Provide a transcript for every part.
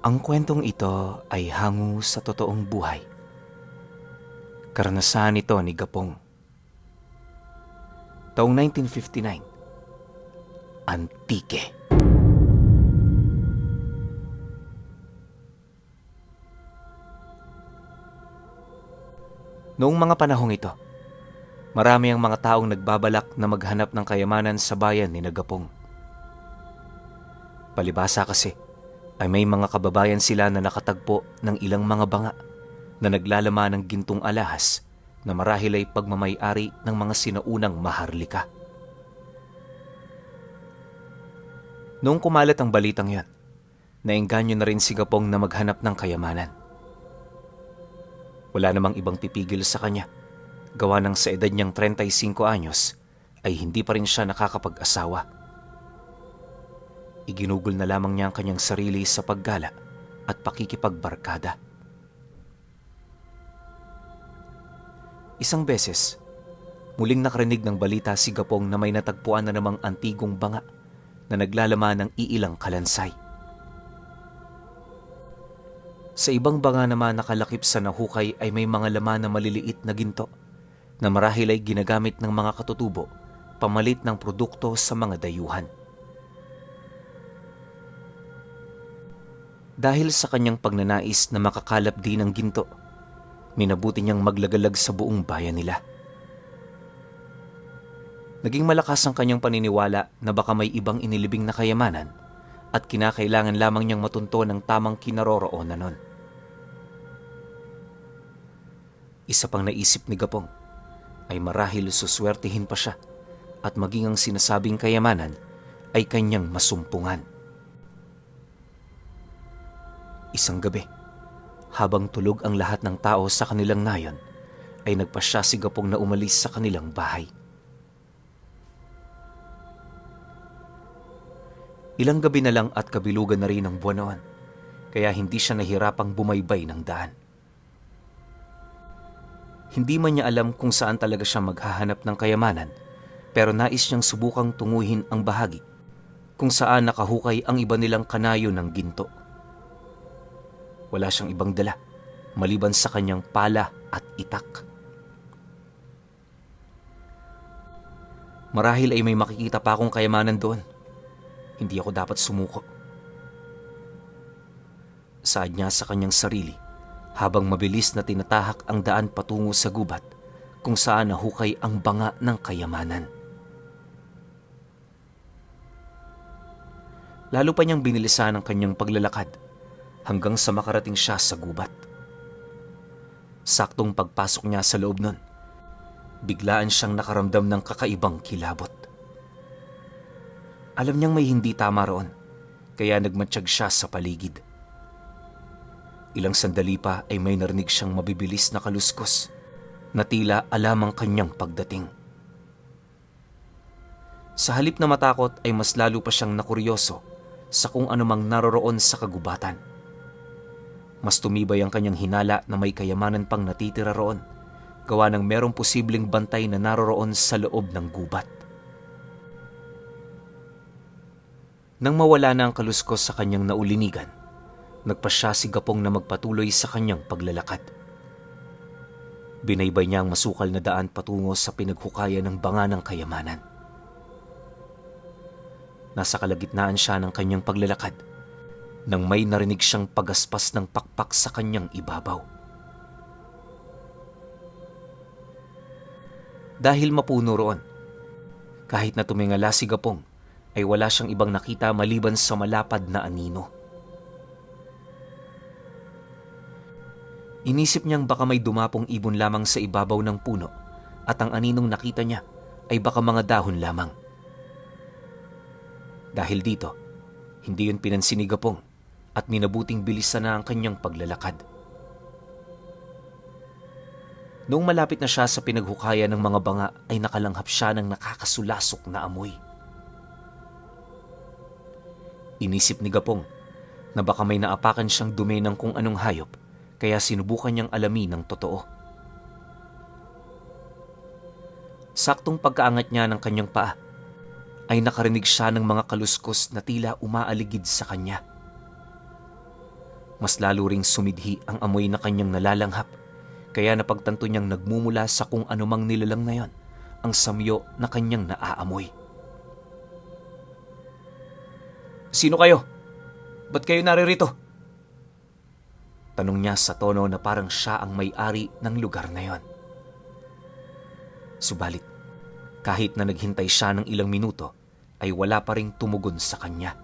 Ang kwentong ito ay hango sa totoong buhay. Karanasan ito ni Gapong. Taong 1959, Antique. Noong mga panahong ito, marami ang mga taong nagbabalak na maghanap ng kayamanan sa bayan ni Gapong. Palibhasa kasi ay may mga kababayan sila na nakatagpo ng ilang mga banga na naglalaman ng gintong alahas na marahil ay pagmamay-ari ng mga sinaunang maharlika. Noong kumalat ang balitang yan, naengganyo na rin si Gapong na maghanap ng kayamanan. Wala namang ibang pipigil sa kanya, gawa ng sa edad niyang 35 anyos ay hindi pa rin siya nakakapag-asawa. Iginugol na lamang niya ang kanyang sarili sa paggala at pakikipagbarkada. Isang beses, muling nakarinig ng balita si Gapong na may natagpuan na namang antigong banga na naglalaman ng iilang kalansay. Sa ibang banga naman nakalakip sa nahukay ay may mga laman na maliliit na ginto na marahil ay ginagamit ng mga katutubo pamalit ng produkto sa mga dayuhan. Dahil sa kanyang pagnanais na makakalap din ng ginto, minabuti niyang maglagalag sa buong bayan nila. Naging malakas ang kanyang paniniwala na baka may ibang inilibing na kayamanan at kinakailangan lamang niyang matunto ng tamang kinaroroonan nun. Isa pang naisip ni Gapong ay marahil suswertihin pa siya at maging ang sinasabing kayamanan ay kanyang masumpungan. Isang gabi, habang tulog ang lahat ng tao sa kanilang nayon, ay nagpasya si Gapong na umalis sa kanilang bahay. Ilang gabi na lang at kabilugan na rin ang buwan noon, kaya hindi siya nahirapang bumaybay ng daan. Hindi man niya alam kung saan talaga siya maghahanap ng kayamanan, pero nais niyang subukang tunguhin ang bahagi kung saan nakahukay ang iba nilang kanayo ng ginto. Wala siyang ibang dala maliban sa kanyang pala at itak. Marahil ay may makikita pa akong kayamanan doon. Hindi ako dapat sumuko. Saad niya sa kanyang sarili habang mabilis na tinatahak ang daan patungo sa gubat kung saan nahukay ang banga ng kayamanan. Lalo pa niyang binilisan ang kanyang paglalakad hanggang sa makarating siya sa gubat. Saktong pagpasok niya sa loob nun, biglaan siyang nakaramdam ng kakaibang kilabot. Alam niyang may hindi tama roon, kaya nagmatsyag siya sa paligid. Ilang sandali pa ay may narinig siyang mabibilis na kaluskos na tila alam ang kanyang pagdating. Sa halip na matakot ay mas lalo pa siyang nakuryoso sa kung anumang naroroon sa kagubatan. Mas tumibay ang kanyang hinala na may kayamanan pang natitira roon, gawa ng merong posibleng bantay na naroroon sa loob ng gubat. Nang mawala na ang kaluskos sa kanyang naulinigan, nagpasya si Gapong na magpatuloy sa kanyang paglalakad. Binaybay niya ang masukal na daan patungo sa pinaghukayan ng banga ng kayamanan. Nasa kalagitnaan siya ng kanyang paglalakad nang may narinig siyang pagaspas ng pakpak sa kanyang ibabaw. Dahil mapuno roon, kahit na tumingala si Gapong, ay wala siyang ibang nakita maliban sa malapad na anino. Inisip niyang baka may dumapong ibon lamang sa ibabaw ng puno at ang aninong nakita niya ay baka mga dahon lamang. Dahil dito, hindi yun pinansin ni Gapong at minabuting bilisan na ang kanyang paglalakad. Noong malapit na siya sa pinaghukayan ng mga banga ay nakalanghap siya ng nakakasulasok na amoy. Inisip ni Gapong na baka may naapakan siyang dumi ng kung anong hayop, kaya sinubukan niyang alamin ng totoo. Saktong pagkaangat niya ng kanyang paa, ay nakarinig siya ng mga kaluskos na tila umaaligid sa kanya. Mas lalo ring sumidhi ang amoy na kanyang nalalanghap, kaya napagtanto niyang nagmumula sa kung anumang nilalang na yon ang samyo na kanyang naaamoy. "Sino kayo? Ba't kayo naririto?" Tanong niya sa tono na parang siya ang may-ari ng lugar na yon. Subalit, kahit na naghintay siya ng ilang minuto, ay wala pa ring tumugon sa kanya.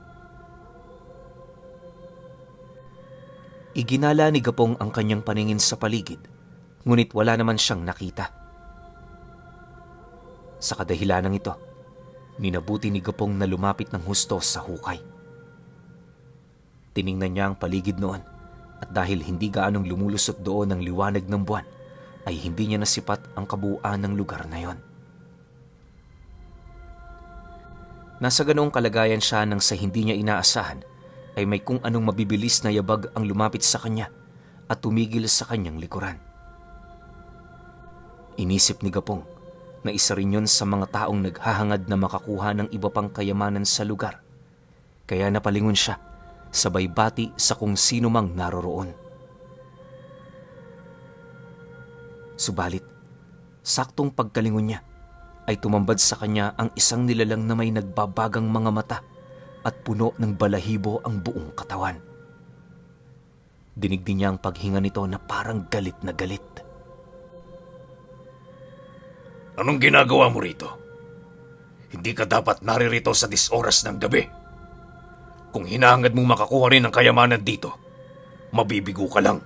Iginala ni Gapong ang kanyang paningin sa paligid, ngunit wala naman siyang nakita. Sa kadahilanang ito, minabuti ni Gapong na lumapit ng husto sa hukay. Tiningnan niya ang paligid noon, at dahil hindi gaanong lumulusot doon ang liwanag ng buwan, ay hindi niya nasipat ang kabuuan ng lugar na yon. Nasa ganoong kalagayan siya nang sa hindi niya inaasahan ay may kung anong mabibilis na yabag ang lumapit sa kanya at tumigil sa kanyang likuran. Inisip ni Gapong na isa rin yun sa mga taong naghahangad na makakuha ng iba pang kayamanan sa lugar, kaya napalingon siya sabay bati sa kung sino mang naroroon. Subalit, saktong pagkalingon niya ay tumambad sa kanya ang isang nilalang na may nagbabagang mga mata at puno ng balahibo ang buong katawan. Dinig din niya ang paghinga nito na parang galit na galit. "Anong ginagawa mo rito? Hindi ka dapat naririto sa oras ng gabi. Kung hinahangad mong makakuha rin ng kayamanan dito, mabibigo ka lang."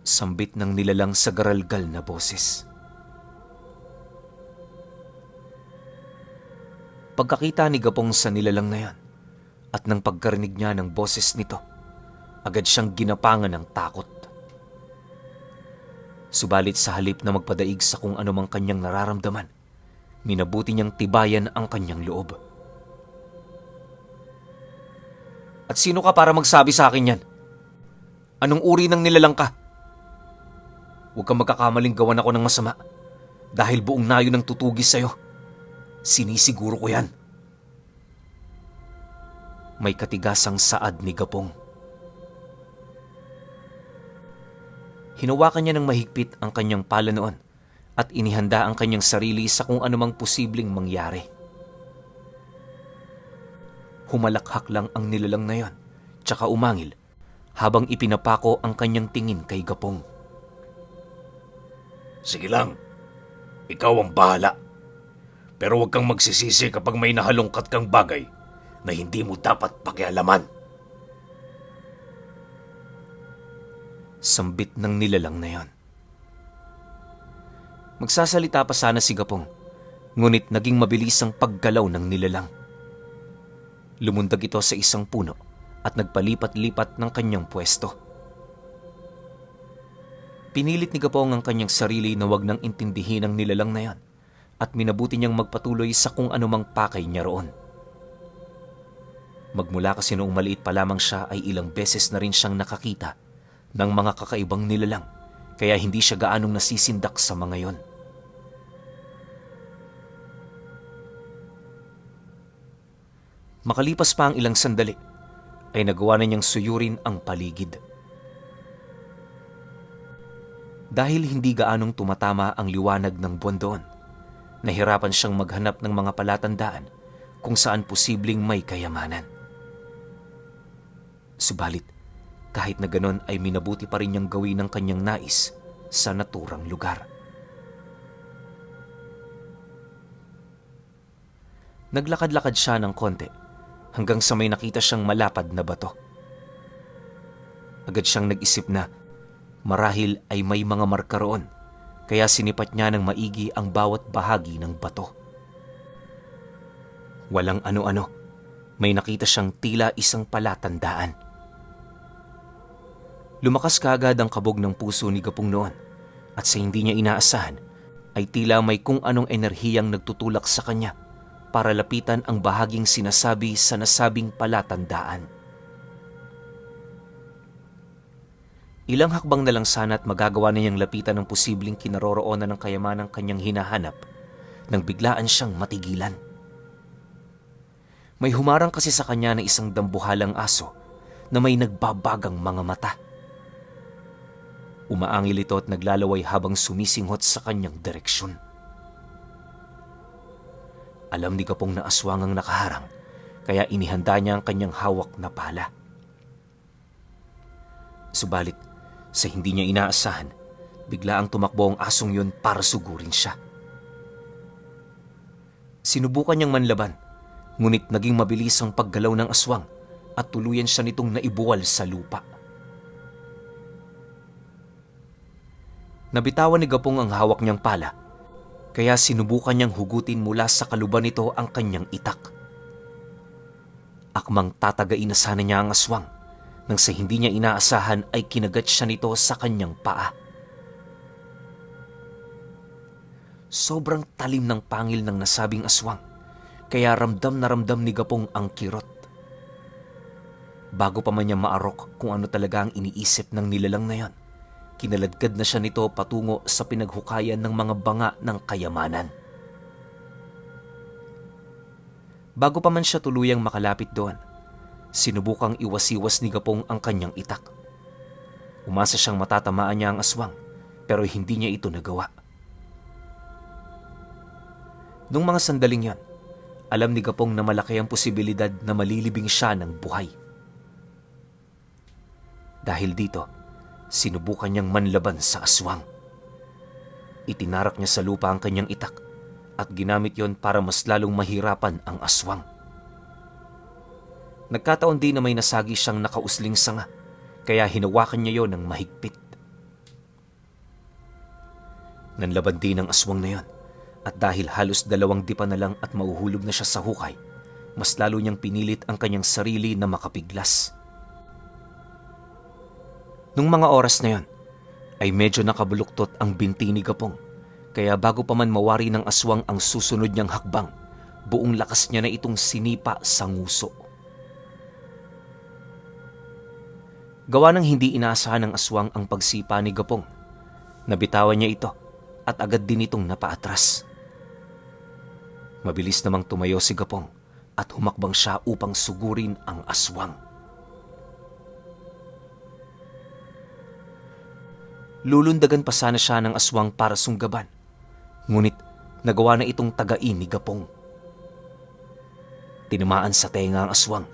Sambit ng nilalang sa garalgal na boses. Pagkakita ni Gapong sa nilalang na yan, at nang pagkarinig niya ng boses nito, agad siyang ginapangan ng takot. Subalit sa halip na magpadaig sa kung anumang kanyang nararamdaman, minabuti niyang tibayan ang kanyang loob. "At sino ka para magsabi sa akin yan? Anong uri ng nilalang ka? Huwag kang magkakamaling gawan ako ng masama dahil buong nayo ng tutugis sa'yo. Sinisiguro ko yan." May katigasang saad ni Gapong. Hinawakan niya ng mahigpit ang kanyang pala noon at inihanda ang kanyang sarili sa kung anumang posibleng mangyari. Humalakhak lang ang nilalang na yon, tsaka umangil habang ipinapako ang kanyang tingin kay Gapong. "Sige lang, ikaw ang bahala. Pero huwag kang magsisisi kapag may nahalungkat kang bagay na hindi mo dapat pakialaman." Sambit ng nilalang na yon. Magsasalita pa sana si Gapong, ngunit naging mabilis ang paggalaw ng nilalang. Lumundag ito sa isang puno at nagpalipat-lipat ng kanyang pwesto. Pinilit ni Gapong ang kanyang sarili na wag nang intindihin ang nilalang na yan at minabuti niyang magpatuloy sa kung anumang pakay niya roon. Magmula kasi noong maliit pa lamang siya ay ilang beses na rin siyang nakakita ng mga kakaibang nilalang, kaya hindi siya gaanong nasisindak sa mga yon. Makalipas pa ang ilang sandali, ay nagawa na niyang suyurin ang paligid. Dahil hindi gaanong tumatama ang liwanag ng buwan doon, nahirapan siyang maghanap ng mga palatandaan kung saan posibleng may kayamanan. Subalit, kahit na ganon ay minabuti pa rin niyang gawin ang kanyang nais sa naturang lugar. Naglakad-lakad siya ng konti hanggang sa may nakita siyang malapad na bato. Agad siyang nag-isip na marahil ay may mga marka roon, kaya sinipat niya ng maigi ang bawat bahagi ng bato. Walang ano-ano, may nakita siyang tila isang palatandaan. Lumakas kaagad ang kabog ng puso ni Gapong noon at sa hindi niya inaasahan ay tila may kung anong enerhiyang nagtutulak sa kanya para lapitan ang bahaging sinasabi sa nasabing palatandaan. Ilang hakbang na lang sana at magagawa na niyang lapitan ang posibleng kinaroroonan ng kayamanang kanyang hinahanap nang biglaan siyang matigilan. May humarang kasi sa kanya na isang dambuhalang aso na may nagbabagang mga mata. Umaangil ito at naglalaway habang sumisinghot sa kanyang direksyon. Alam ni Gapong na aswang ang nakaharang, kaya inihanda niya ang kanyang hawak na pala. Subalit, sa hindi niya inaasahan, bigla ang tumakbo ang asong yun para sugurin siya. Sinubukan niyang manlaban, ngunit naging mabilis ang paggalaw ng aswang at tuluyan siya nitong naibuwal sa lupa. Nabitawan ni Gapong ang hawak niyang pala, kaya sinubukan niyang hugutin mula sa kaluban nito ang kanyang itak. Akmang tatagain na sana niya ang aswang, nang sa hindi niya inaasahan ay kinagat siya nito sa kanyang paa. Sobrang talim ng pangil ng nasabing aswang, kaya ramdam na ramdam ni Gapong ang kirot. Bago pa man niya maarok kung ano talaga ang iniisip ng nilalang na yon, kinaladkad na siya nito patungo sa pinaghukayan ng mga banga ng kayamanan. Bago pa man siya tuluyang makalapit doon, sinubukang iwasiwas ni Gapong ang kanyang itak. Umasa siyang matatamaan niya ang aswang, pero hindi niya ito nagawa. Nung mga sandaling yon, alam ni Gapong na malaki ang posibilidad na malilibing siya ng buhay. Dahil dito, sinubukan niyang manlaban sa aswang. Itinarak niya sa lupa ang kanyang itak at ginamit yon para mas lalong mahirapan ang aswang. Nagkataon din na may nasagi siyang nakausling sanga, kaya hinawakan niya yon ng mahigpit. Nanlaban din ang aswang na yon, at dahil halos 2 dipa na lang at mauhulog na siya sa hukay, mas lalo niyang pinilit ang kanyang sarili na makapiglas. Nung mga oras na yon, ay medyo nakabuluktot ang binti ni Gapong, kaya bago pa man mawari ng aswang ang susunod niyang hakbang, buong lakas niya na itong sinipa sa nguso. Gawa ng hindi inaasahan ng aswang ang pagsipa ni Gapong, nabitawan niya ito at agad din itong napaatras. Mabilis namang tumayo si Gapong at humakbang siya upang sugurin ang aswang. Lulundagan pa sana siya ng aswang para sunggaban, ngunit nagawa na itong tagain ni Gapong. Tinamaan sa tenga ang aswang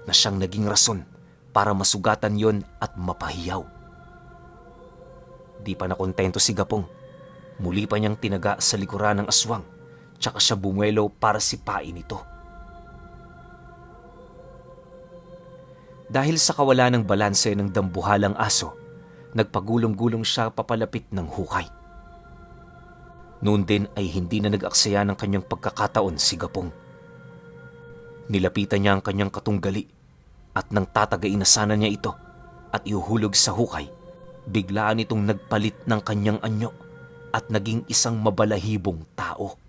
na siyang naging rason para masugatan yon at mapahiyaw. Di pa nakontento si Gapong, muli pa niyang tinaga sa likuran ng aswang, tsaka siya bumuelo para sipain ito. Dahil sa kawalan ng balanse ng dambuhalang aso, nagpagulong-gulong siya papalapit ng hukay. Noon din ay hindi na nag-aksaya ng kanyang pagkakataon si Gapong. Nilapitan niya ang kanyang katunggali at nang tatagain na sana niya ito at ihuhulog sa hukay, biglaan itong nagpalit ng kanyang anyo at naging isang mabalahibong tao.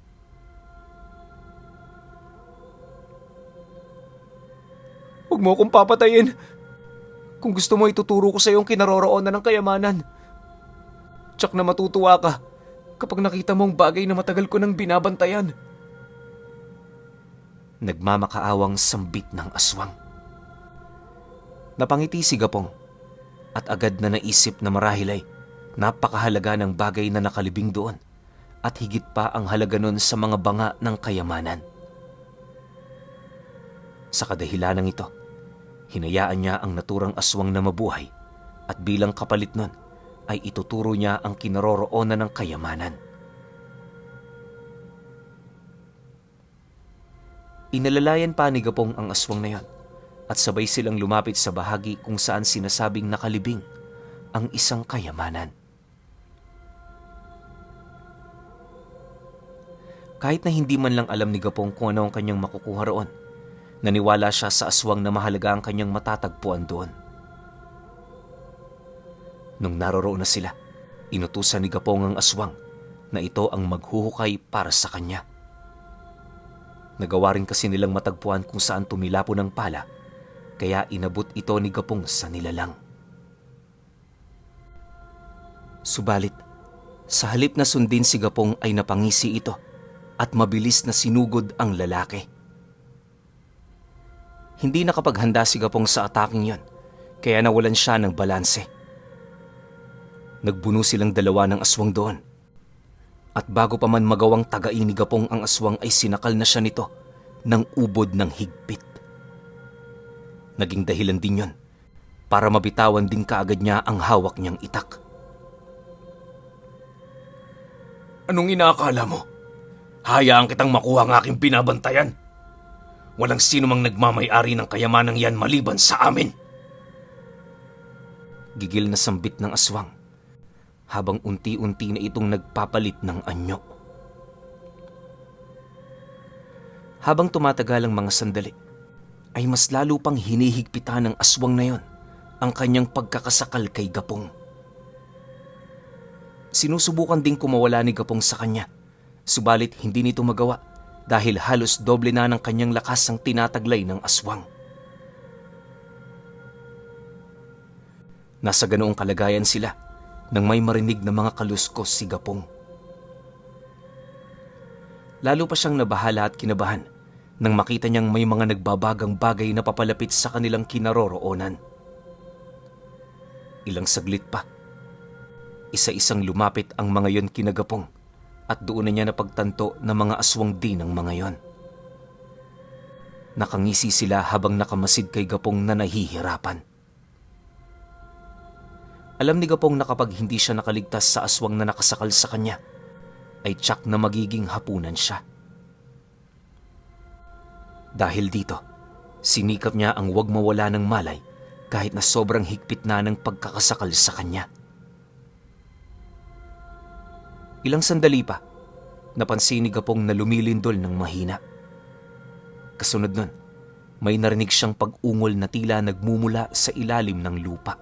"Huwag mo akong papatayin! Kung gusto mo, ituturo ko sa iyong kinaroroonan ng kayamanan. Tsak na matutuwa ka kapag nakita mo ang bagay na matagal ko nang binabantayan." Nagmamakaawang sambit ng aswang. Napangiti si Gapong at agad na naisip na marahil ay napakahalaga ng bagay na nakalibing doon at higit pa ang halaga nun sa mga banga ng kayamanan. Sa kadahilanang ito, hinayaan niya ang naturang aswang na mabuhay at bilang kapalit nun ay ituturo niya ang kinaroroonan ng kayamanan. Inalalayan pa ni Gapong ang aswang na yon at sabay silang lumapit sa bahagi kung saan sinasabing nakalibing ang isang kayamanan. Kahit na hindi man lang alam ni Gapong kung ano ang kanyang makukuha roon, naniwala siya sa aswang na mahalaga ang kanyang matatagpuan doon. Nung naroroon na sila, inutusan ni Gapong ang aswang na ito ang maghuhukay para sa kanya. Nagawa rin kasi nilang matagpuan kung saan tumilapo ng pala, kaya inabot ito ni Gapong sa nilalang. Subalit, sa halip na sundin si Gapong ay napangisi ito at mabilis na sinugod ang lalaki. Hindi nakapaghanda si Gapong sa ataking yon, kaya nawalan siya ng balanse. Nagbuno silang dalawa ng aswang doon. At bago pa man magawang tagain ni Gapong ang aswang ay sinakal na siya nito ng ubod ng higpit. Naging dahilan din yon para mabitawan din kaagad niya ang hawak niyang itak. Anong inaakala mo? Hayaan kitang makuha ang aking binabantayan. Walang sino mang nagmamay-ari ng kayamanang yan maliban sa amin. Gigil na sambit ng aswang habang unti-unti na itong nagpapalit ng anyo. Habang tumatagal ang mga sandali, ay mas lalo pang hinihigpitan ng aswang na yon ang kanyang pagkakasakal kay Gapong. Sinusubukan ding kumawala ni Gapong sa kanya, subalit hindi nito magawa dahil halos doble na ng kanyang lakas ang tinataglay ng aswang. Nasa ganoong kalagayan sila nang may marinig na mga kaluskos si Gapong. Lalo pa siyang nabahala at kinabahan nang makita niyang may mga nagbabagang bagay na papalapit sa kanilang kinaroroonan. Ilang saglit pa, isa-isang lumapit ang mga yon kina Gapong at doon na niya napagtanto na mga aswang din ang mga yon. Nakangisi sila habang nakamasid kay Gapong na nahihirapan. Alam ni Gapong na kapag hindi siya nakaligtas sa aswang na nakasakal sa kanya, ay tiyak na magiging hapunan siya. Dahil dito, sinikap niya ang huwag mawala ng malay kahit na sobrang higpit na ng pagkakasakal sa kanya. Ilang sandali pa, napansin ni Gapong na lumilindol ng mahina. Kasunod nun, may narinig siyang pag-ungol na tila nagmumula sa ilalim ng lupa.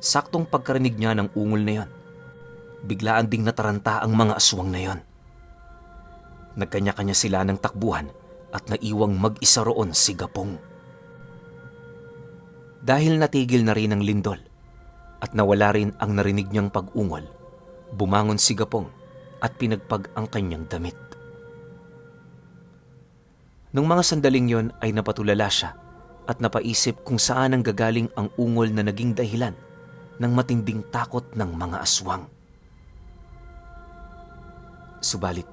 Saktong pagkarinig niya ng ungol na yon, biglaan ding nataranta ang mga aswang na yon. Nagkanya-kanya sila ng takbuhan at naiwang mag-isa roon si Gapong. Dahil natigil na rin ang lindol at nawala rin ang narinig niyang pag-ungol, bumangon si Gapong at pinagpag ang kanyang damit. Nung mga sandaling yon ay napatulala siya at napaisip kung saan ang gagaling ang ungol na naging dahilan ng matinding takot ng mga aswang. Subalit,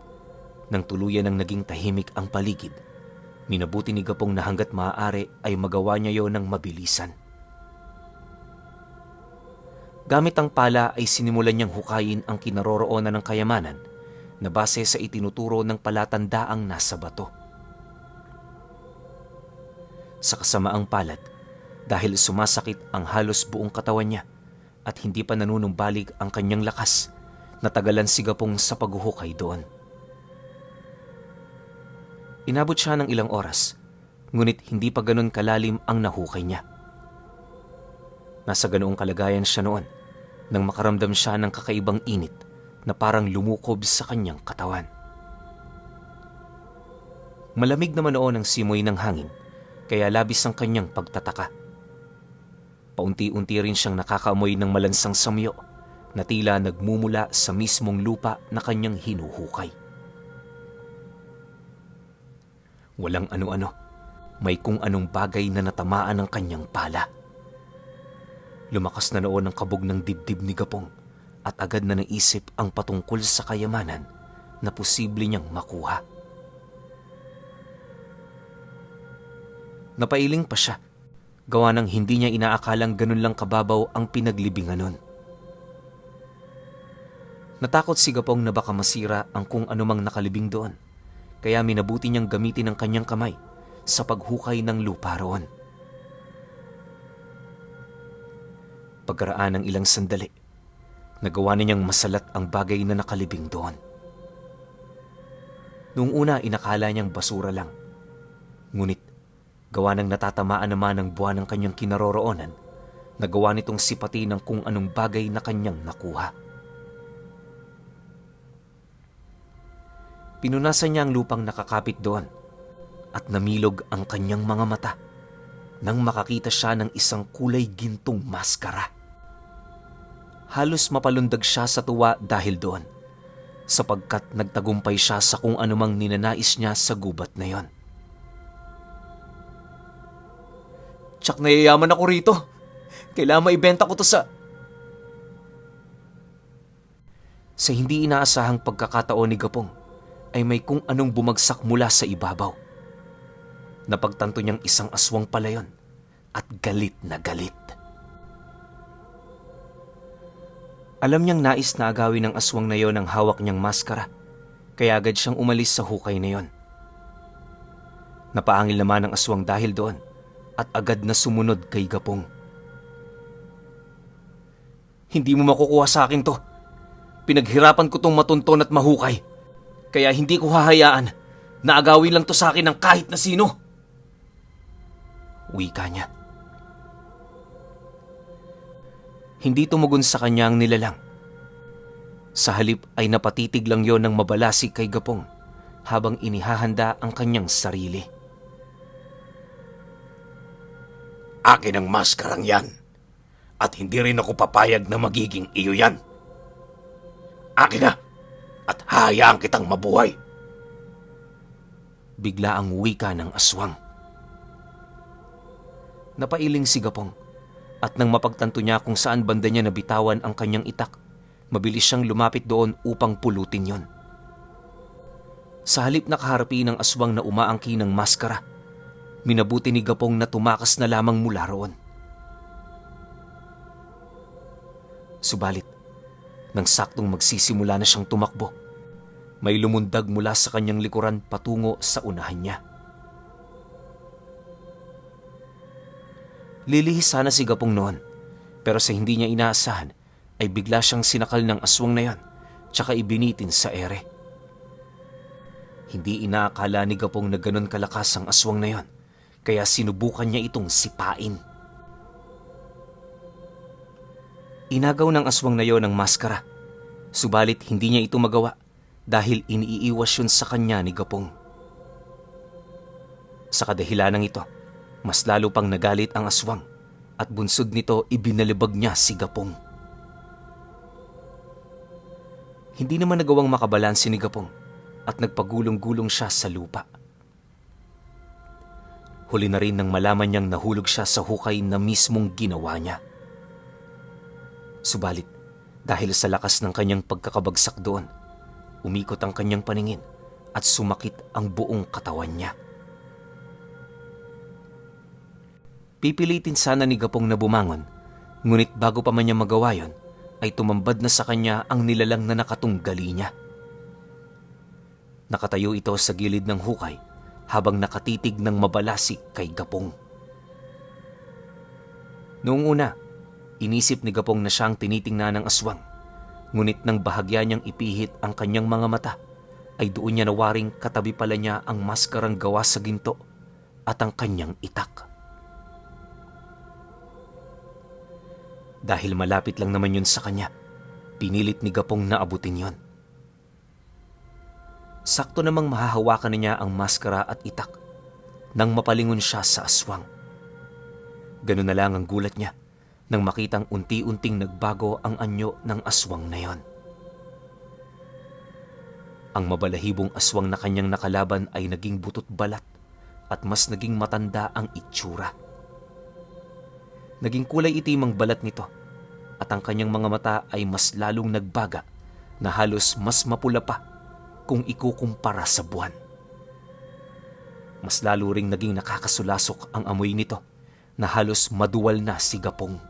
nang tuluyan ng naging tahimik ang paligid, minabuti ni Gapong na hanggat maaari ay magawa niya yon ng mabilisan. Gamit ang pala ay sinimulan niyang hukayin ang kinaroroonan ng kayamanan na base sa itinuturo ng palatandaang nasa bato. Sa kasamaang palad, dahil sumasakit ang halos buong katawan niya at hindi pa nanunumbalik ang kanyang lakas, natagalan si Gapong sa paghuhukay doon. Inabot siya ng ilang oras, ngunit hindi pa ganun kalalim ang nahukay niya. Nasa ganoong kalagayan siya noon nang makaramdam siya ng kakaibang init na parang lumukob sa kanyang katawan. Malamig naman noon ang simoy ng hangin, kaya labis ang kanyang pagtataka. Paunti-unti rin siyang nakakaamoy ng malansang samyo na tila nagmumula sa mismong lupa na kanyang hinuhukay. Walang ano-ano, may kung anong bagay na natamaan ng kanyang pala. Lumakas na noon ang kabog ng dibdib ni Gapong at agad na naisip ang patungkol sa kayamanan na posible niyang makuha. Napailing pa siya, gawa ng hindi niya inaakalang ganun lang kababaw ang pinaglibingan nun. Natakot si Gapong na baka masira ang kung anumang nakalibing doon, kaya minabuti niyang gamitin ang kanyang kamay sa paghukay ng lupa roon. Pagkaraan ng ilang sandali, nagawa na niyang masalat ang bagay na nakalibing doon. Noong una, inakala niyang basura lang. Ngunit, gawa ng natatamaan naman ng buwan ng kanyang kinaroroonan, nagawa nitong sipati ng kung anong bagay na kanyang nakuha. Pinunasan niya ang lupang nakakapit doon at namilog ang kanyang mga mata nang makakita siya ng isang kulay gintong maskara. Halos mapalundag siya sa tuwa dahil doon, sapagkat nagtagumpay siya sa kung anumang ninanais niya sa gubat na yon. Tsak nayayaman ako rito. Kailangan maibenta ko to sa... Sa hindi inaasahang pagkakataon ni Gapong, ay may kung anong bumagsak mula sa ibabaw. Napagtanto niyang isang aswang pala yun at galit na galit. Alam niyang nais na agawin ng aswang na yon ang hawak niyang maskara, kaya agad siyang umalis sa hukay na yon. Napaangil naman ang aswang dahil doon at agad na sumunod kay Gapong. Hindi mo makukuha sa akin to. Pinaghirapan ko tong matunton at mahukay. Kaya hindi ko hahayaan na agawin lang to sa akin ng kahit na sino. Wika niya. Hindi tumugon sa kanya ang nilalang. Sa halip ay napatitig lang yon ng mabalasig kay Gapong habang inihahanda ang kanyang sarili. Akin ang maskarang yan. At hindi rin ako papayag na magiging iyo yan. Akin na! At hahayaan kitang mabuhay. Bigla ang wika ng aswang. Napailing si Gapong at nang mapagtanto niya kung saan banda niya nabitawan ang kanyang itak, mabilis siyang lumapit doon upang pulutin yon. Sa halip na kaharapin ng aswang na umaangki ng maskara, minabuti ni Gapong na tumakas na lamang mula roon. Subalit, nang saktong magsisimula na siyang tumakbo, may lumundag mula sa kanyang likuran patungo sa unahan niya. Lilihis sana si Gapong noon, pero sa hindi niya inaasahan ay bigla siyang sinakal ng aswang na yon tsaka ibinitin sa ere. Hindi inaakala ni Gapong na ganon kalakas ang aswang na yon, kaya sinubukan niya itong sipain. Inagaw ng aswang na yon ang maskara, subalit hindi niya ito magawa dahil iniiwas yun sa kanya ni Gapong. Sa kadahilanang ito, mas lalo pang nagalit ang aswang at bunsod nito ibinalibag niya si Gapong. Hindi naman nagawang makabalanse ni Gapong at nagpagulong-gulong siya sa lupa. Huli na rin nang malaman niyang nahulog siya sa hukay na mismong ginawa niya. Subalit, dahil sa lakas ng kanyang pagkakabagsak doon, umikot ang kanyang paningin at sumakit ang buong katawan niya. Pipilitin sana ni Gapong na bumangon, ngunit bago pa man niya magawa yon, ay tumambad na sa kanya ang nilalang na nakatunggali niya. Nakatayo ito sa gilid ng hukay habang nakatitig ng mabalasik kay Gapong. Noong una, inisip ni Gapong na siyang tinitingnan ng aswang, ngunit nang bahagya niyang ipihit ang kanyang mga mata, ay doon niya nawaring katabi pala niya ang maskarang gawa sa ginto at ang kanyang itak. Dahil malapit lang naman yun sa kanya, pinilit ni Gapong na abutin yon. Sakto namang mahahawakan na niya ang maskara at itak nang mapalingon siya sa aswang. Ganun na lang ang gulat niya nang makitang unti-unting nagbago ang anyo ng aswang na yon. Ang mabalahibong aswang na kanyang nakalaban ay naging butot balat at mas naging matanda ang itsura. Naging kulay itim ang balat nito at ang kanyang mga mata ay mas lalong nagbaga na halos mas mapula pa kung ikukumpara sa buwan. Mas lalo ring naging nakakasulasok ang amoy nito na halos maduwal na si Gapong.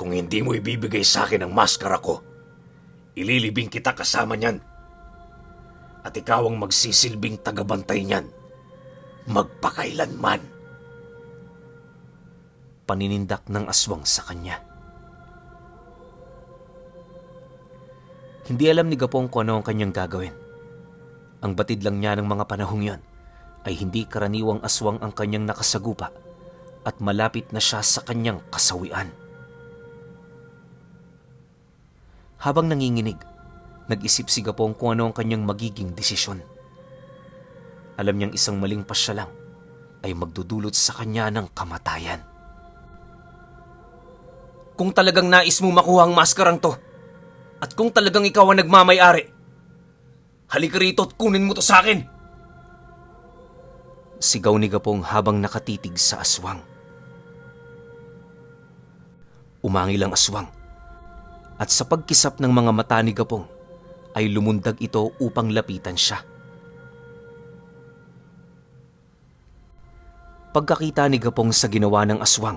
Kung hindi mo ibibigay sa akin ang maskara ko, ililibing kita kasama niyan. At ikaw ang magsisilbing tagabantay niyan, magpakailanman. Paninindak ng aswang sa kanya. Hindi alam ni Gapong kung ano ang kanyang gagawin. Ang batid lang niya ng mga panahong yon ay hindi karaniwang aswang ang kanyang nakasagupa at malapit na siya sa kanyang kasawian. Habang nanginginig, nag-isip si Gapong kung ano ang kanyang magiging desisyon. Alam niyang isang maling pasya lang ay magdudulot sa kanya ng kamatayan. Kung talagang nais mo makuha ang maskarang to, at kung talagang ikaw ang nagmamay-ari, halika rito at kunin mo to sa akin. Sigaw ni Gapong habang nakatitig sa aswang. Umangil ang aswang at sa pagkisap ng mga mata ni Gapong ay lumundag ito upang lapitan siya. Pagkakita ni Gapong sa ginawa ng aswang,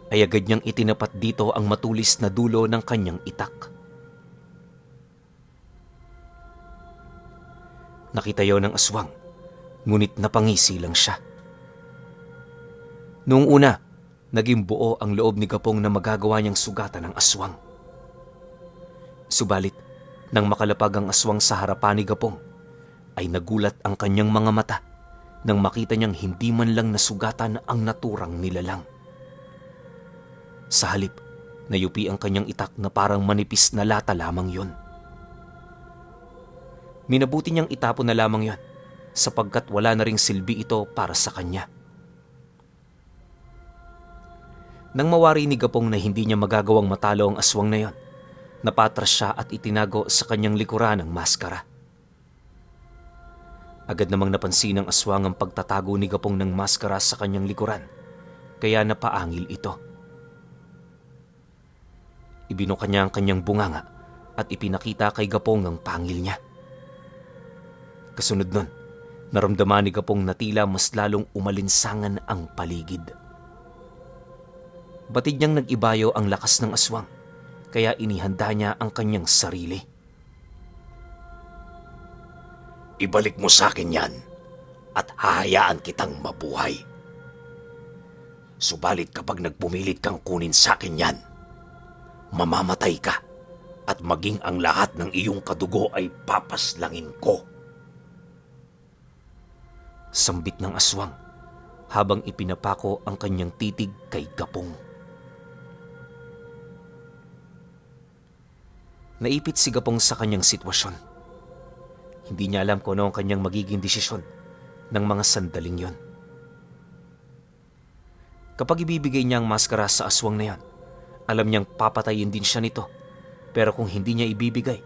ay agad niyang itinapat dito ang matulis na dulo ng kanyang itak. Nakita yon ng aswang, ngunit napangisi lang siya. Noong una, naging buo ang loob ni Gapong na magagawa niyang sugatan ng aswang. Subalit, nang makalapag ang aswang sa harapan ni Gapong, ay nagulat ang kanyang mga mata nang makita niyang hindi man lang nasugatan ang naturang nilalang. Sa halip, nayupi ang kanyang itak na parang manipis na lata lamang yon. Minabuti niyang itapon na lamang yon sapagkat wala na ring silbi ito para sa kanya. Nang mawari ni Gapong na hindi niya magagawang matalo ang aswang na yon, napatras siya at itinago sa kanyang likuran ang maskara. Agad namang napansin ng aswang ang pagtatago ni Gapong ng maskara sa kanyang likuran, kaya napaangil ito. Ibinuka niya ang kanyang bunganga at ipinakita kay Gapong ang pangil niya. Kasunod nun, naramdaman ni Gapong na tila mas lalong umalinsangan ang paligid. Batid niyang nag-ibayo ang lakas ng aswang, kaya inihanda niya ang kanyang sarili. Ibalik mo sa akin yan at hahayaan kitang mabuhay. Subalit kapag nagpumilit kang kunin sa akin yan, mamamatay ka at maging ang lahat ng iyong kadugo ay papaslangin ko. Sambit ng aswang habang ipinapako ang kanyang titig kay Gapong. Naipit si Gapong sa kanyang sitwasyon. Hindi niya alam kung ano ang kanyang magiging desisyon ng mga sandaling yon. Kapag ibibigay niya ang maskara sa aswang na yan, alam niyang papatayin din siya nito. Pero kung hindi niya ibibigay,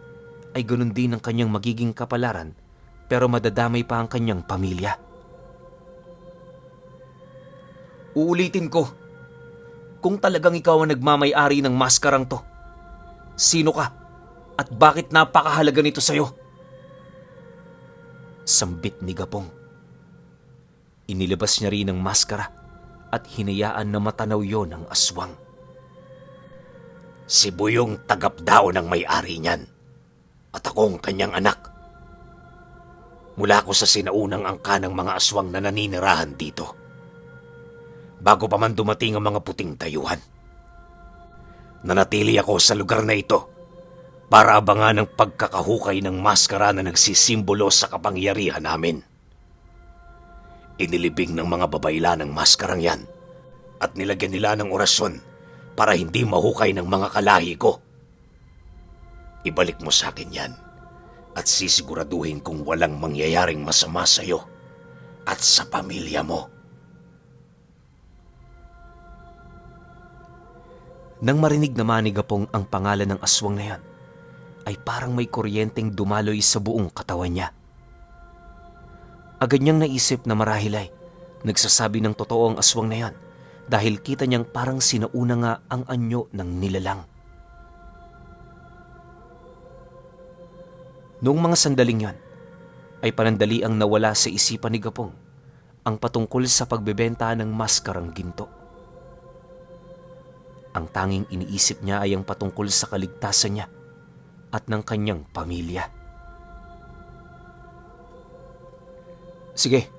ay ganun din ang kanyang magiging kapalaran, pero madadamay pa ang kanyang pamilya. Uulitin ko, kung talagang ikaw ang nagmamay-ari ng maskarang to, sino ka at bakit napakahalaga nito sa'yo? Sambit ni Gapong. Inilabas niya rin ang maskara at hinayaan na matanaw yon ng aswang. Si Buyong tagapdao ng may-ari niyan at ako ang kanyang anak. Mula ako sa sinaunang angka ng mga aswang na naninirahan dito, bago pa man dumating ang mga puting tayuhan. Nanatili ako sa lugar na ito para abangan ang pagkakahukay ng maskara na nagsisimbolo sa kapangyarihan namin. Inilibing ng mga babayla ng maskarang yan at nilagyan nila ng orasyon para hindi mahukay ng mga kalahi ko. Ibalik mo sa akin yan at sisiguraduhin kong walang mangyayaring masama sa iyo at sa pamilya mo. Nang marinig naman ni Gapong ang pangalan ng aswang na yan, ay parang may kuryenteng dumaloy sa buong katawan niya. Agad niyang naisip na marahil ay nagsasabi ng totoo ang aswang na yan dahil kita niyang parang sinauna nga ang anyo ng nilalang. Noong mga sandaling yon, ay panandali ang nawala sa isipan ni Gapong ang patungkol sa pagbebenta ng maskarang ginto. Ang tanging iniisip niya ay ang patungkol sa kaligtasan niya at ng kanyang pamilya. Sige,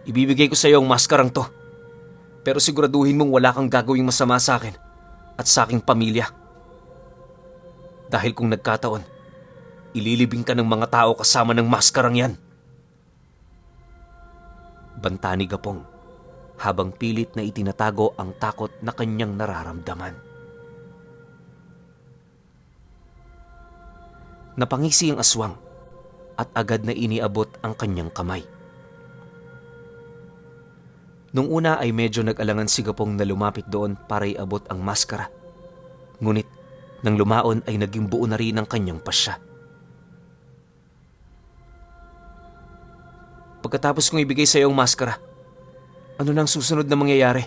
ibibigay ko sa iyo ang maskarang to. Pero siguraduhin mong wala kang gagawing masama sa akin at sa aking pamilya. Dahil kung nagkataon, ililibing ka ng mga tao kasama ng maskarang yan. Banta ni Gapong habang pilit na itinatago ang takot na kanyang nararamdaman. Napangisi ang aswang at agad na iniabot ang kanyang kamay. Nung una ay medyo nag-alangan si Gapong na lumapit doon para iabot ang maskara. Ngunit nang lumaon ay naging buo na rin ang kanyang pasya. Pagkatapos kong ibigay sa iyo ang maskara, ano nang susunod na mangyayari?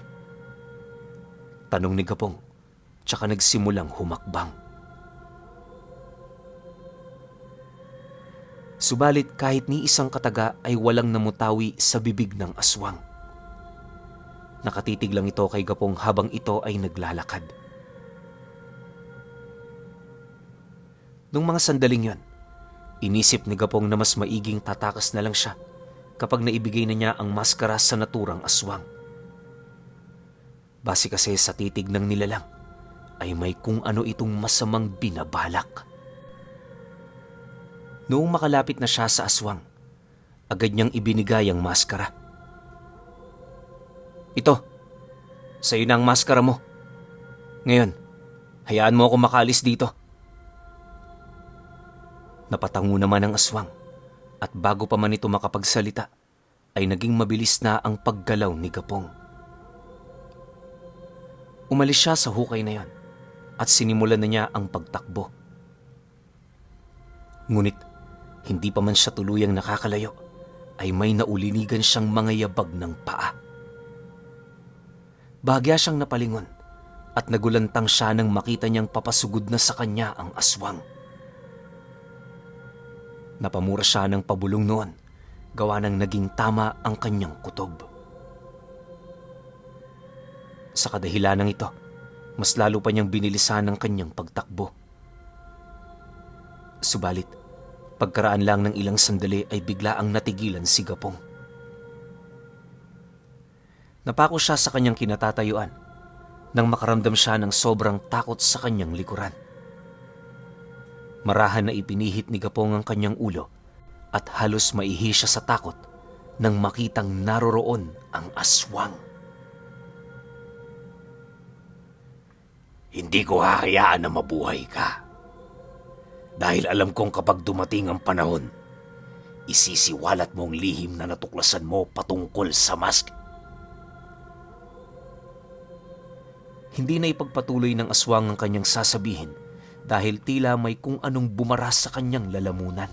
Tanong ni Gapong, tsaka nagsimulang humakbang. Subalit kahit ni isang kataga ay walang namutawi sa bibig ng aswang. Nakatitig lang ito kay Gapong habang ito ay naglalakad. Nung mga sandaling yon, inisip ni Gapong na mas maiging tatakas na lang siya kapag naibigay na niya ang maskara sa naturang aswang. Base kasi sa titig ng nilalang, ay may kung ano itong masamang binabalak. Noong makalapit na siya sa aswang, agad niyang ibinigay ang maskara. Ito, sa'yo na ang maskara mo. Ngayon, hayaan mo ako makaalis dito. Napatango naman ang aswang at bago pa man ito makapagsalita, ay naging mabilis na ang paggalaw ni Gapong. Umalis siya sa hukay na yon at sinimulan na niya ang pagtakbo. Ngunit hindi pa man siya tuluyang nakakalayo, ay may naulinigan siyang mga yabag ng paa. Bahagya siyang napalingon at nagulantang siya nang makita niyang papasugod na sa kanya ang aswang. Napamura siya ng pabulong noon, gawa ng naging tama ang kanyang kutob. Sa kadahilanang ito, mas lalo pa niyang binilisan ang kanyang pagtakbo. Subalit, pagkaraan lang ng ilang sandali ay bigla ang natigilan si Gapong. Napako siya sa kanyang kinatatayuan nang makaramdam siya ng sobrang takot sa kanyang likuran. Marahan na ipinihit ni Gapong ang kanyang ulo at halos maihi siya sa takot nang makitang naroroon ang aswang. Hindi ko hahayaan na mabuhay ka. Dahil alam kong kapag dumating ang panahon, isisiwalat mo ang lihim na natuklasan mo patungkol sa mask. Hindi na ipagpatuloy ng aswang ang kanyang sasabihin dahil tila may kung anong bumaras sa kanyang lalamunan.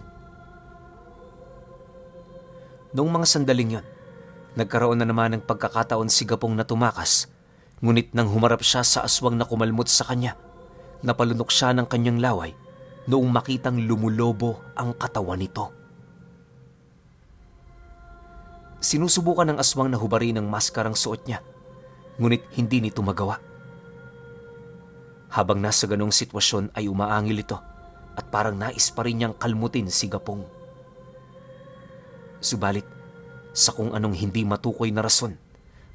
Noong mga sandaling yon, nagkaroon na naman ng pagkakataon si Gapong na tumakas, ngunit nang humarap siya sa aswang na kumalmot sa kanya, napalunok siya ng kanyang laway noong makitang lumulobo ang katawan nito. Sinusubukan ng aswang na hubarin ang maskarang suot niya, ngunit hindi nito magawa. Habang nasa ganong sitwasyon ay umaangil ito at parang nais pa rin niyang kalmutin si Gapong. Subalit, sa kung anong hindi matukoy na rason,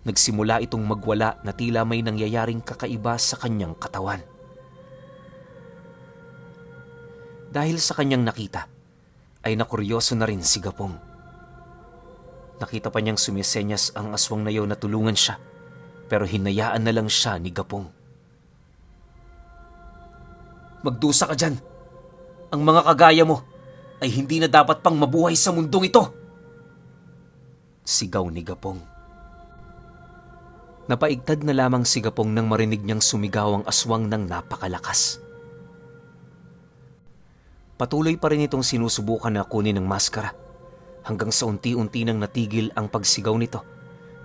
nagsimula itong magwala na tila may nangyayaring kakaiba sa kanyang katawan. Dahil sa kanyang nakita, ay nakuryoso na rin si Gapong. Nakita pa niyang sumisenyas ang aswang na yun na tulungan siya, pero hinayaan na lang siya ni Gapong. Magdusa ka dyan! Ang mga kagaya mo ay hindi na dapat pang mabuhay sa mundong ito! Sigaw ni Gapong. Napaigtad na lamang si Gapong nang marinig niyang sumigaw ang aswang ng napakalakas. Patuloy pa rin itong sinusubukan na kunin ng maskara hanggang sa unti-unti nang natigil ang pagsigaw nito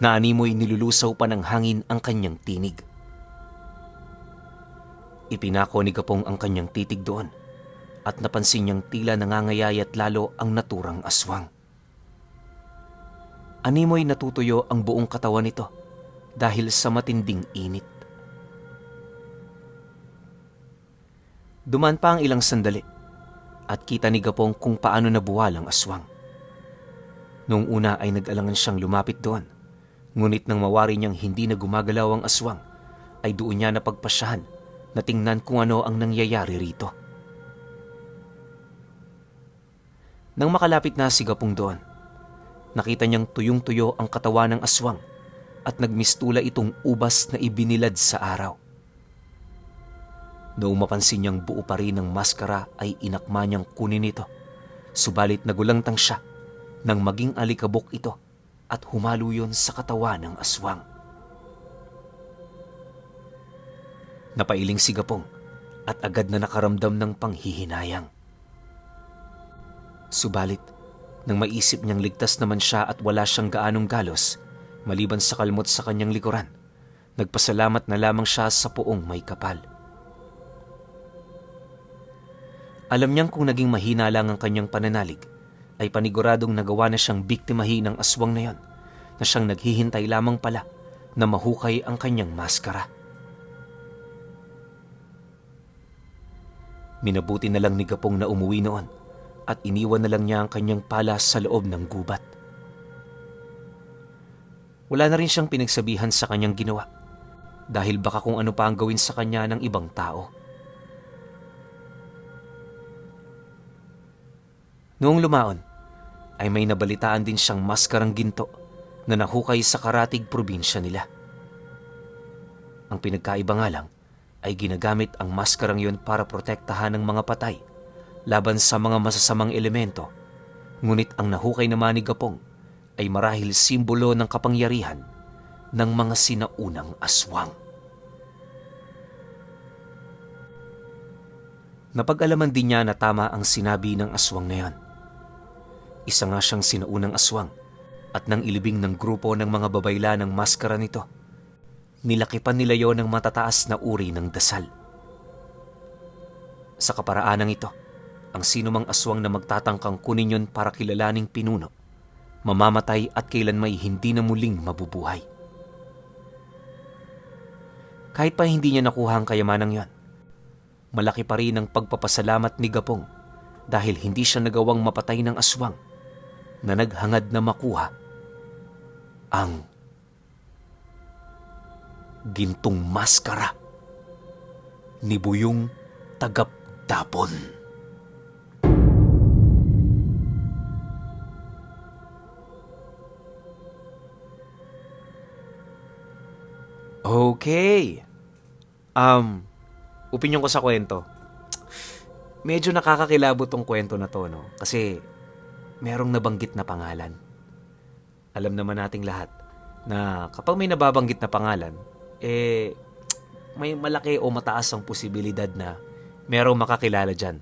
na animoy nilulusaw pa ng hangin ang kanyang tinig. Ipinako ni Gapong ang kanyang titig doon at napansin niyang tila nangangayayat lalo ang naturang aswang. Animoy natutuyo ang buong katawan nito dahil sa matinding init. Dumaan pa ang ilang sandali at kita ni Gapong kung paano nabuwal ang aswang. Noong una ay nag-alangan siyang lumapit doon, ngunit nang mawari niyang hindi na gumagalaw ang aswang, ay doon niya napagpasyahan na tingnan kung ano ang nangyayari rito. Nang makalapit na si Gapong doon, nakita niyang tuyong-tuyo ang katawan ng aswang at nagmistula itong ubas na ibinilad sa araw. Noong mapansin niyang buo pa rin ang maskara ay inakma niyang kunin ito, subalit nagulantang siya nang maging alikabok ito at humalo yun sa katawan ng aswang. Napailing si Gapong at agad na nakaramdam ng panghihinayang. Subalit, Nang maisip niyang ligtas naman siya at wala siyang gaanong galos, maliban sa kalmot sa kanyang likuran, nagpasalamat na lamang siya sa puong may kapal. Alam niyang kung naging mahina lang ang kanyang pananalig, ay paniguradong nagawa na siyang biktimahin ng aswang na yon, na siyang naghihintay lamang pala na mahukay ang kanyang maskara. Minabuti na lang ni Gapong na umuwi noon at iniwan na lang niya ang kanyang pala sa loob ng gubat. Wala na rin siyang pinagsabihan sa kanyang ginawa dahil baka kung ano pa ang gawin sa kanya ng ibang tao. Noong lumaon, ay may nabalitaan din siyang maskarang ginto na nahukay sa Karatig probinsya nila. Ang pinagkaiba nga lang ay ginagamit ang maskarang yon para protektahan ng mga patay laban sa mga masasamang elemento, ngunit ang nahukay naman ni Gapong ay marahil simbolo ng kapangyarihan ng mga sinaunang aswang. Napag-alaman din niya na tama ang sinabi ng aswang na yon. Isa nga siyang sinaunang aswang at nang ilibing ng grupo ng mga babayla ng maskara nito, nilakipan nila yon ng matataas na uri ng dasal. Sa kaparaanang ito, ang sinumang aswang na magtatangkang kunin yon para kilalaning pinuno, mamamatay at kailanmay hindi na muling mabubuhay. Kahit pa hindi niya nakuha ang kayamanang yon, malaki pa rin ang pagpapasalamat ni Gapong dahil hindi siya nagawang mapatay ng aswang na naghangad na makuha ang gintong maskara ni Buyong Tagapdapon. Okay. Opinyon ko sa kwento. Medyo nakakakilabot tong kwento na to, no? Kasi merong nabanggit na pangalan. Alam naman nating lahat na kapag may nababanggit na pangalan, may malaki o mataas ang posibilidad na merong makakilala dyan.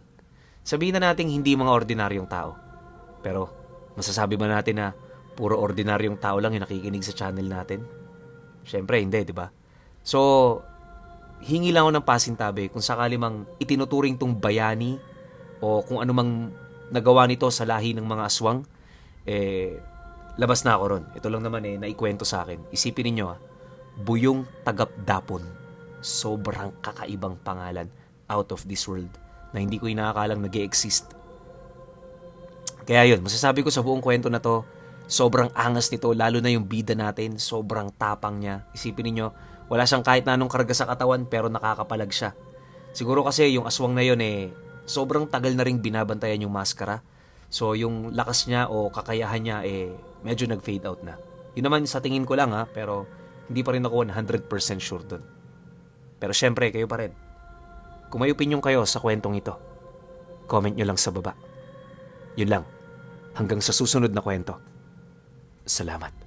Sabihin na natin hindi mga ordinaryong tao. Pero masasabi ba natin na puro ordinaryong tao lang yung nakikinig sa channel natin? Siyempre hindi, di ba? So, hingi lang ako ng pasintabi kung sakali mang itinuturing tong bayani o kung ano mang nagawa nito sa lahi ng mga aswang, labas na ako ron. Ito lang naman naikwento sa akin. Isipin ninyo Buyong Tagapdapon. Sobrang kakaibang pangalan, out of this world, na hindi ko inakakalang nag-e-exist. Kaya yun, masasabi ko sa buong kwento na to, sobrang angas nito, lalo na yung bida natin, sobrang tapang niya. Isipin ninyo, wala siyang kahit na anong karga sa katawan pero nakakapalag siya. Siguro kasi yung aswang na yun sobrang tagal na ring binabantayan yung maskara. So yung lakas niya o kakayahan niya medyo nag-fade out na. Yun naman sa tingin ko lang pero hindi pa rin ako 100% sure dun. Pero syempre kayo pa rin. Kung may opinion kayo sa kwentong ito, comment nyo lang sa baba. Yun lang. Hanggang sa susunod na kwento. Salamat.